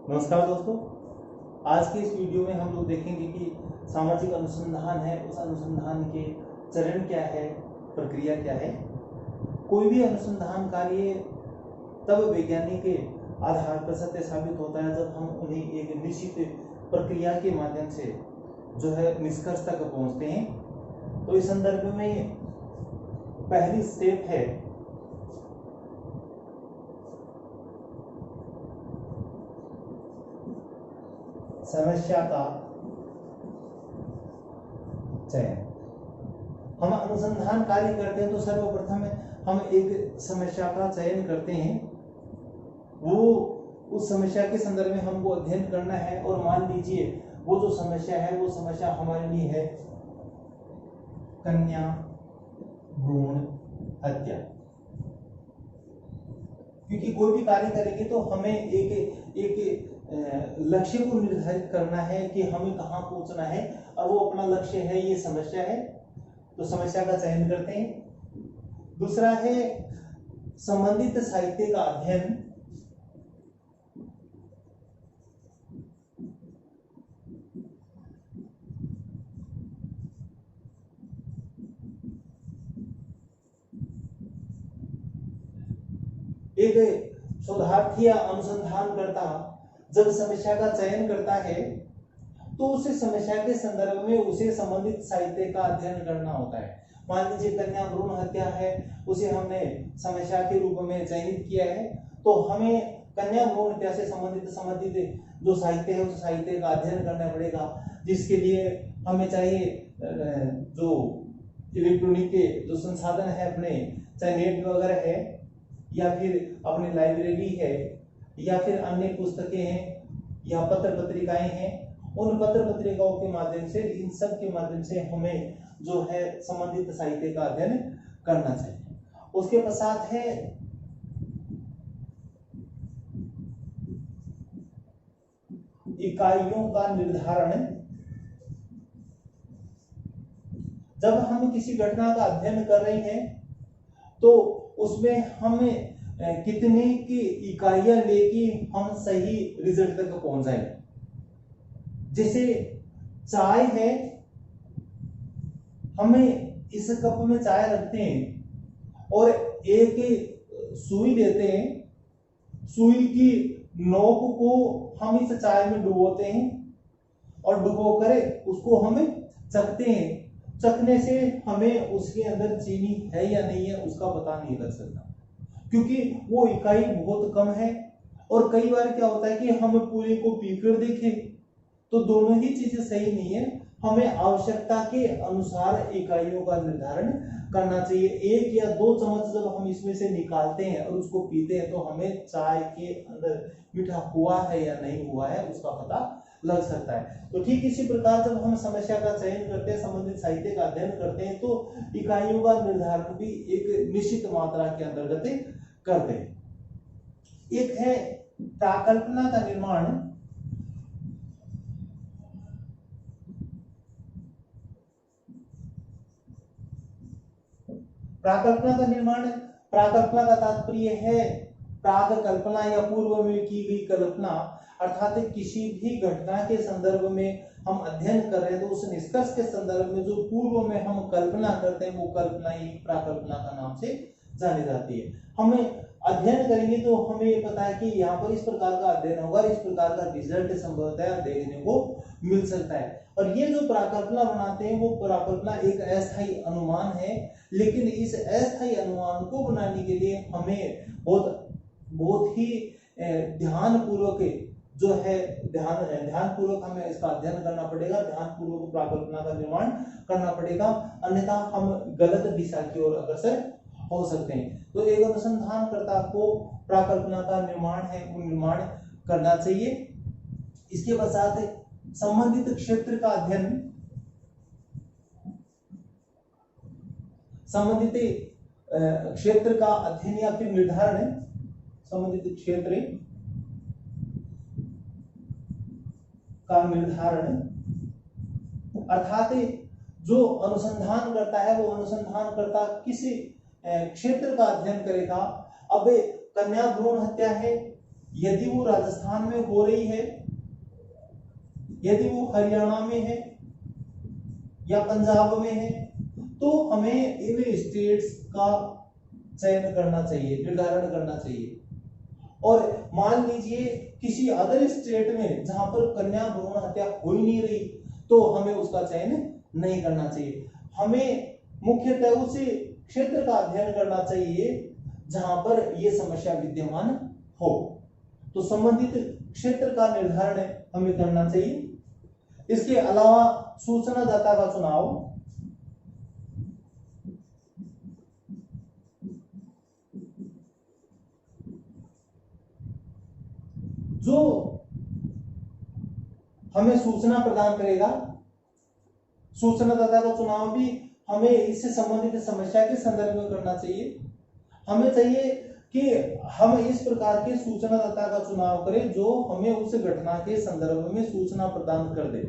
नमस्कार दोस्तों, आज के इस वीडियो में हम लोग देखेंगे कि सामाजिक अनुसंधान है, उस अनुसंधान के चरण क्या है, प्रक्रिया क्या है। कोई भी अनुसंधान कार्य तब वैज्ञानिक के आधार पर सत्य साबित होता है जब हम उन्हें एक निश्चित प्रक्रिया के माध्यम से जो है निष्कर्ष तक पहुंचते हैं। तो इस संदर्भ में पहली स्टेप है समस्या का चयन। हम अनुसंधान कार्य करते हैं तो सर्वप्रथम हम एक समस्या का चयन करते हैं। वो उस समस्या के संदर्भ में हमको अध्ययन करना है और मान लीजिए वो जो समस्या है वो समस्या हमारे लिए है कन्या भ्रूण हत्या। क्योंकि कोई भी कार्य करेंगे तो हमें एक लक्ष्य को निर्धारित करना है कि हमें कहाँ पहुंचना है, और वो अपना लक्ष्य है, ये समस्या है, तो समस्या का चयन करते हैं। दूसरा है संबंधित साहित्य का अध्ययन। एक शोधार्थी या अनुसंधानकर्ता जब समस्या का चयन करता है तो उसे समस्या के संदर्भ में उसे संबंधित साहित्य का अध्ययन करना होता है। मान लीजिए कन्या भ्रूण हत्या है, उसे हमने समस्या के रूप में चयनित किया है, तो हमें कन्या भ्रूण हत्या से संबंधित जो साहित्य है उस साहित्य का अध्ययन करना पड़ेगा, जिसके लिए हमें चाहिए जो इलेक्ट्रॉनिक के जो संसाधन है अपने, चाहे नेट वगैरह है या फिर अपनी लाइब्रेरी है या फिर अन्य पुस्तकें हैं या पत्र पत्रिकाएं हैं। उन पत्र पत्रिकाओं के माध्यम से, इन सब के माध्यम से हमें जो है संबंधित साहित्य का अध्ययन करना चाहिए। उसके पश्चात है इकाइयों का निर्धारण। जब हम किसी घटना का अध्ययन कर रहे हैं तो उसमें हमें कितने की इकाइयां लेके हम सही रिजल्ट तक पहुंच जाए। जैसे चाय है, हमें इस कप में चाय रखते हैं और एक सुई देते हैं, सुई की नोक को हम इस चाय में डुबोते हैं और डुबो कर उसको हमें चखते हैं। चखने से हमें उसके अंदर चीनी है या नहीं है उसका पता नहीं लग सकता, क्योंकि वो इकाई बहुत कम है। और कई बार क्या होता है कि हम पूरे को पीकर देखें तो दोनों ही चीजें सही नहीं है। हमें आवश्यकता के अनुसार इकाइयों का निर्धारण करना चाहिए। 1 या 2 चम्मच जब हम इसमें से निकालते हैं और उसको पीते हैं तो हमें चाय के अंदर मीठा हुआ है या नहीं हुआ है उसका पता लग सकता है। तो ठीक इसी प्रकार जब हम समस्या का चयन करते हैं, संबंधित साहित्य का अध्ययन करते हैं, तो इकाइयों का निर्धारण भी एक निश्चित मात्रा के अंतर्गत करते हैं। एक है प्राकल्पना का निर्माण। प्राकल्पना का निर्माण, प्राकल्पना का तात्पर्य है प्राग कल्पना या पूर्व में की गई कल्पना, अर्थात किसी भी घटना के संदर्भ में हम अध्ययन कर रहे हैं तो उस निष्कर्ष के संदर्भ में जो पूर्व में हम कल्पना करते हैं वो कल्पना ही प्राकल्पना का नाम से जानी जाती है। हमें अध्ययन करेंगे तो हमें ये पता है कि यहाँ पर इस प्रकार का अध्ययन होगा, इस प्रकार का रिजल्ट संभवतः देखने को मिल सकता है। और ये जो प्राकल्पना बनाते हैं वो प्राकल्पना एक अस्थायी अनुमान है, लेकिन इस अस्थायी अनुमान को बनाने के लिए हमें बहुत ही ध्यान पूर्वक जो है ध्यान पूर्वक हमें इसका अध्ययन करना पड़ेगा, ध्यान पूर्वक प्राकल्पना का निर्माण करना पड़ेगा, अन्यथा हम गलत दिशा की ओर अग्रसर हो सकते हैं। तो एक अनुसंधानकर्ता को प्राकल्पना का निर्माण करना चाहिए। इसके पश्चात संबंधित क्षेत्र का अध्ययन, संबंधित क्षेत्र का अध्ययन या फिर निर्धारण, संबंधित क्षेत्र का निर्धारण, अर्थात जो अनुसंधान करता है वो अनुसंधानकर्ता किस क्षेत्र का अध्ययन करेगा। अब कन्या भ्रूण हत्या है यदि वो राजस्थान में हो रही है, यदि वो हरियाणा में है या पंजाब में है, तो हमें इन स्टेट्स का चयन करना चाहिए, निर्धारण करना चाहिए। और मान लीजिए किसी अदर स्टेट में जहां पर कन्या भ्रूण हत्या हो ही नहीं रही, तो हमें उसका चयन नहीं करना चाहिए। हमें मुख्यतः उस क्षेत्र का अध्ययन करना चाहिए जहां पर यह समस्या विद्यमान हो। तो संबंधित क्षेत्र का निर्धारण हमें करना चाहिए। इसके अलावा सूचनादाता का चुनाव, जो हमें सूचना प्रदान करेगा, सूचनादाता का चुनाव भी हमें इससे संबंधित समस्या के संदर्भ में करना चाहिए। हमें चाहिए कि हम इस प्रकार के सूचनादाता का चुनाव करें जो हमें उस घटना के संदर्भ में सूचना प्रदान कर दे।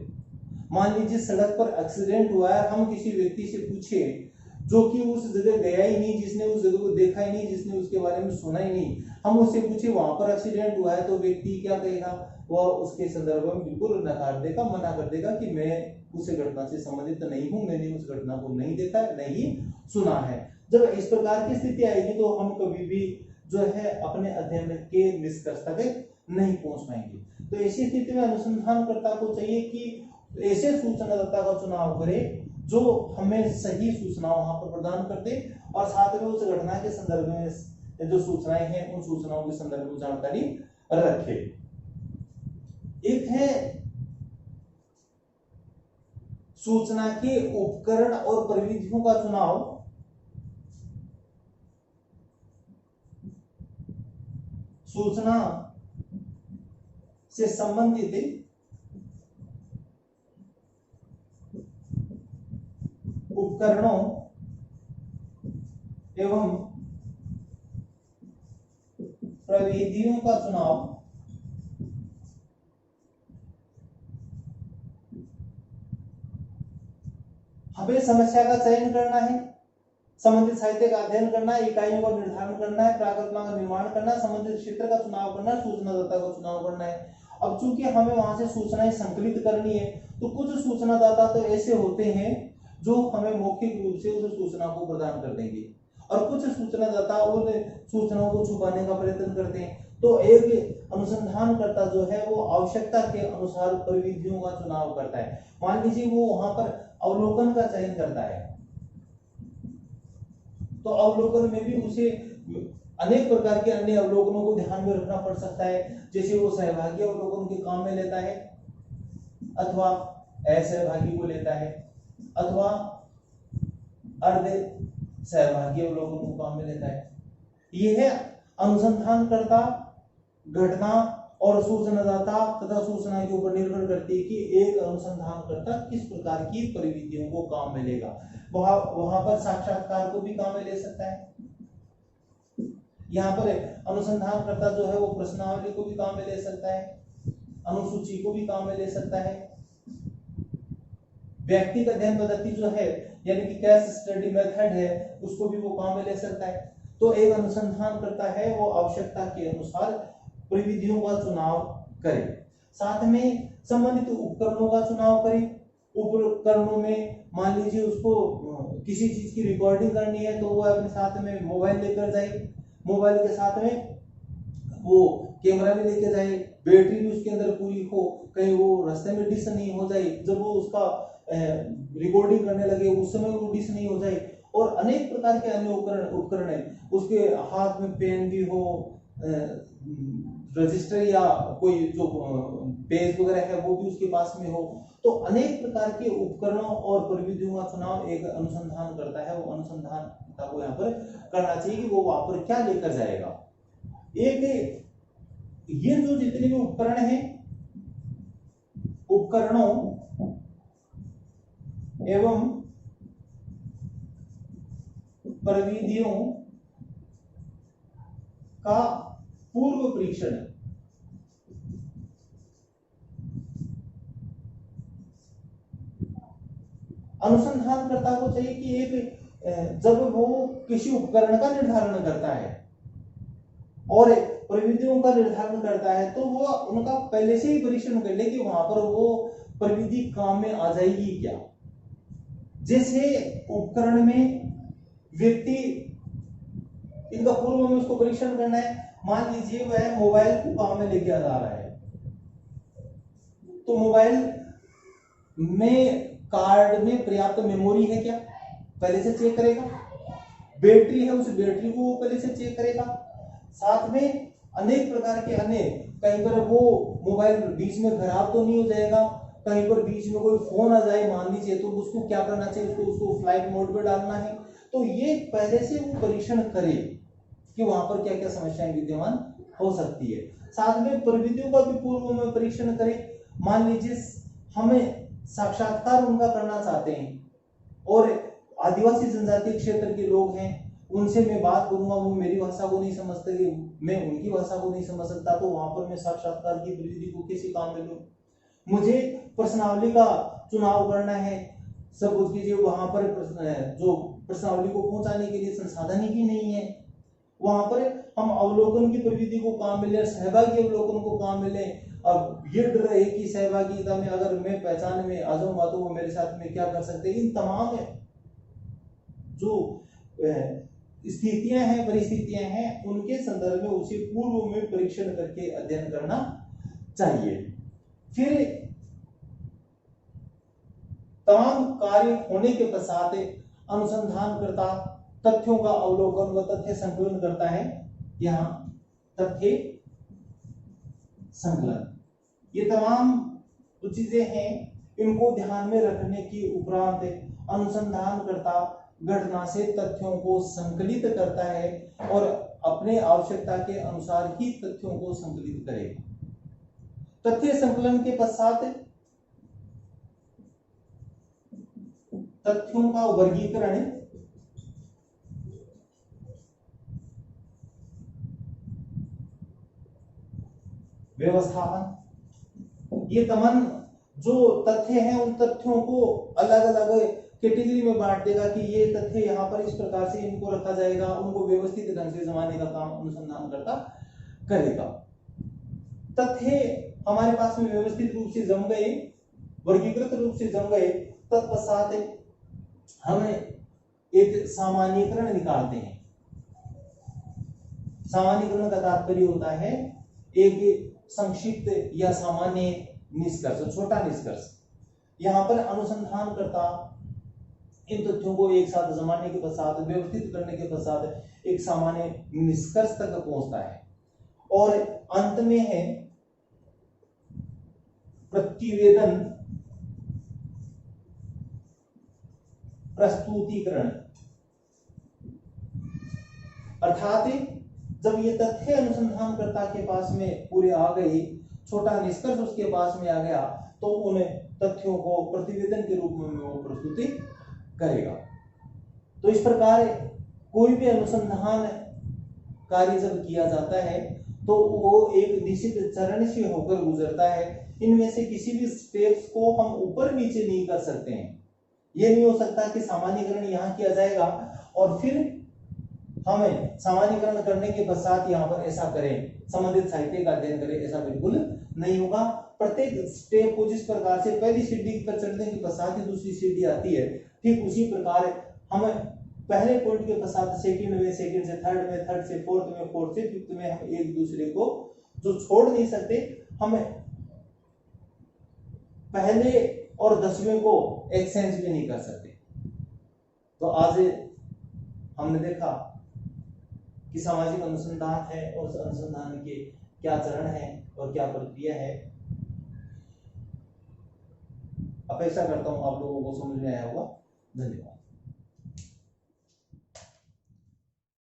मान लीजिए सड़क पर एक्सीडेंट हुआ है, हम किसी व्यक्ति से पूछे जो कि उस जगह गया ही नहीं, जिसने उस जगह को देखा ही नहीं, जिसने उसके बारे में सुना ही नहीं, हम उससे पूछे वहां पर एक्सीडेंट हुआ है, तो व्यक्ति क्या कहेगा? वह उसके संदर्भ में बिल्कुल नकार देगा, मना कर देगा कि मैं उस घटना से संबंधित नहीं हूं, मैंने उस घटना को नहीं देखा, नहीं सुना है। जब इस प्रकार की स्थिति आएगी तो हम कभी भी जो है अपने अध्ययन के निष्कर्ष तक नहीं पहुंच पाएंगे। तो ऐसी स्थिति में अनुसंधानकर्ता को चाहिए कि ऐसे सूचनादाता का चुनाव करे जो हमें सही सूचना वहां पर प्रदान कर दे और साथ में उस घटना के संदर्भ में जो सूचनाएं हैं उन सूचनाओं के संदर्भ में जानकारी रखे। एक है सूचना के उपकरण और प्रविधियों का चुनाव। सूचना से संबंधित उपकरणों एवं प्रविधियों का चुनाव हमें समस्या का चयन करना है, संबंधित साहित्य का अध्ययन करना है, इकाइयों का निर्धारण करना है, प्राकल्पना का निर्माण करना है, संबंधित क्षेत्र का चुनाव करना है, सूचनादाता का चुनाव करना है। अब चूंकि हमें वहां से सूचनाएं संकलित करनी है, तो कुछ सूचनादाता तो ऐसे होते हैं जो हमें मौखिक रूप से उस सूचना को प्रदान कर देंगे और कुछ सूचनादाता उन सूचनाओं को छुपाने का प्रयत्न करते हैं। तो एक अनुसंधानकर्ता जो है वो आवश्यकता के अनुसार प्रविधियों का चुनाव करता है। मान लीजिए वो वहां पर अवलोकन का चयन करता है, तो अवलोकन में भी उसे अनेक प्रकार के अन्य अवलोकनों को ध्यान में रखना पड़ सकता है। जैसे वो सहभागी अवलोकन के काम में लेता है अथवा असहभागी को लेता है अथवा अर्ध सहभागी अवलोकन को काम में लेता है। यह अनुसंधानकर्ता, घटना और सूचनादाता तथा सूचना के ऊपर निर्भर करती है कि एक अनुसंधानकर्ता किस प्रकार की प्रविधियों को काम में लेगा। वहां पर साक्षात्कार को भी काम में ले सकता है। यहाँ पर अनुसंधानकर्ता जो है वो प्रश्नावली को भी काम में ले सकता है, अनुसूची को भी काम में ले सकता है, व्यक्तिगत अध्ययन पद्धति जो है यानी कि केस स्टडी मेथड है उसको भी वो काम में ले सकता है। तो एक अनुसंधान करता है वो आवश्यकता के अनुसार प्रविधियों का चुनाव करे, साथ में संबंधित उपकरणों का चुनाव करे। उपकरणों में मान लीजिए उसको किसी चीज की रिकॉर्डिंग करनी है तो वो अपने साथ में मोबाइल लेकर जाए, मोबाइल के साथ में वो कैमरा भी लेके जाए, बैटरी भी उसके अंदर पूरी हो, कहीं वो रास्ते में डिस नहीं हो जाए, जब वो उसका रिकॉर्डिंग करने लगे उस समय वो डिस नहीं हो जाए। और अनेक प्रकार के अन्य उपकरण है, उसके हाथ में पेन भी हो, रजिस्टर या कोई जो पेज वगैरह है वो भी उसके पास में हो। तो अनेक प्रकार के उपकरणों और प्रविधियों का चुनाव एक अनुसंधान करता है, वो अनुसंधान को यहाँ पर करना चाहिए कि वो वहां पर क्या लेकर जाएगा। एक ये जो जितने भी उपकरण हैं, उपकरणों एवं प्रविधियों का पूर्व परीक्षण अनुसंधानकर्ता को चाहिए कि एक जब वो किसी उपकरण का निर्धारण करता है और प्रविधियों का निर्धारण करता है तो वो उनका पहले से ही परीक्षण कर ले कि वहां पर वो प्रविधि काम में आ जाएगी क्या। जैसे उपकरण में व्यक्ति इनका पूर्व में उसको परीक्षण करना है। मान लीजिए वह मोबाइल को काम में लेके आ रहा है, तो मोबाइल में कार्ड में पर्याप्त मेमोरी है क्या, पहले से चेक करेगा। बैटरी है, उस बैटरी को वो पहले से चेक करेगा। साथ में अनेक प्रकार के अन्य, कहीं पर वो मोबाइल बीच में खराब तो नहीं हो जाएगा, कहीं पर बीच में कोई फोन आ जाए मान लीजिए, तो उसको क्या करना चाहिए, उसको फ्लाइट मोड पे डालना है। तो ये पहले से वो परीक्षण करे कि वहां पर क्या क्या समस्याएं विद्यमान हो सकती है। साथ में प्रविधियों का भी पूर्व में परीक्षण करे। मान लीजिए हमें साक्षात्कार उनका करना चाहते हैं और आदिवासी जनजातीय क्षेत्र के लोग हैं, उनसे मैं बात करूंगा, वो मेरी भाषा को नहीं समझते, मैं उनकी भाषा को नहीं समझ सकता, तो वहां पर मैं साक्षात्कार की प्रविधि को कैसे काम में लूं। मुझे प्रश्नावली का चुनाव करना है, सब कुछ कीजिए, वहां पर जो प्रश्नावली को पहुंचाने के लिए संसाधन ही नहीं है, वहां पर हम अवलोकन की प्रविधि को काम में ले, सहभागी अवलोकन को काम में ले। अब ये डर है कि सहभागिता में अगर मैं पहचान में आ जाऊंगा तो वो मेरे साथ में क्या कर सकते हैं। इन तमाम जो स्थितियां हैं, परिस्थितियां हैं, उनके संदर्भ में उसे पूर्व में परीक्षण करके अध्ययन करना चाहिए। फिर तमाम कार्य होने के पश्चात अनुसंधानकर्ता तथ्यों का अवलोकन व तथ्य संकलन करता है। यहाँ तथ्य संकलन, ये तमाम जो चीजें हैं इनको ध्यान में रखने की उपरांत अनुसंधानकर्ता घटना से तथ्यों को संकलित करता है और अपने आवश्यकता के अनुसार ही तथ्यों को संकलित करेगा। तथ्य संकलन के पश्चात तथ्यों का वर्गीकरण, व्यवस्थापन, ये तमाम जो तथ्य हैं उन तथ्यों को अलग अलग कैटेगरी में बांट देगा कि ये तथ्य यहाँ पर इस प्रकार से इनको रखा जाएगा, उनको व्यवस्थित ढंग से जमाने का काम अनुसंधानकर्ता करेगा। तथ्य हमारे पास में व्यवस्थित रूप से जम गए, वर्गीकृत रूप से जम गए, तत्पश्चात हमें एक सामान्यीकरण निकालते हैं। सामान्यीकरण का तात्पर्य होता है एक संक्षिप्त या सामान्य निष्कर्ष, छोटा निष्कर्ष। यहाँ पर अनुसंधानकर्ता इन तथ्यों को एक साथ जमाने के पश्चात, व्यवस्थित करने के पश्चात एक सामान्य निष्कर्ष तक पहुंचता है और अंत में है प्रतिवेदन, प्रस्तुतिकरण। अर्थात जब ये तथ्य अनुसंधानकर्ता के पास में पूरे आ गए, छोटा निष्कर्ष उसके पास में आ गया, तो उन तथ्यों को प्रतिवेदन के रूप में वो प्रस्तुति करेगा। तो इस प्रकार कोई भी अनुसंधान कार्य जब किया जाता है तो वो एक निश्चित चरण से होकर गुजरता है। इनमें से किसी भी स्टेप्स को हम ऊपर नीचे नहीं कर सकते हैं। ये नहीं हो सकता कि सामान्यीकरण यहाँ किया जाएगा और फिर हमें सामान्यीकरण करने के पश्चात यहाँ पर ऐसा करें, संबंधित साहित्य का अध्ययन करें, ऐसा बिल्कुल नहीं होगा। प्रत्येक स्टेप को जिस प्रकार से पहली सीढ़ी पर चढ़ने के पश्चात ही दूसरी सीढ़ी आती है, ठीक उसी प्रकार हमें पहले पॉइंट के पश्चात सेकंड में, सेकंड से थर्ड में, थर्ड से फोर्थ में, फोर्थ से फिफ्थ में हम एक दूसरे को जो छोड़ नहीं सकते, हमें पहले और 10वें को एक्सचेंज भी नहीं कर सकते। तो आज हमने देखा कि सामाजिक अनुसंधान है और उस अनुसंधान के क्या चरण है और क्या प्रक्रिया है। अपेक्षा करता हूं आप लोगों को समझ में आया होगा। धन्यवाद।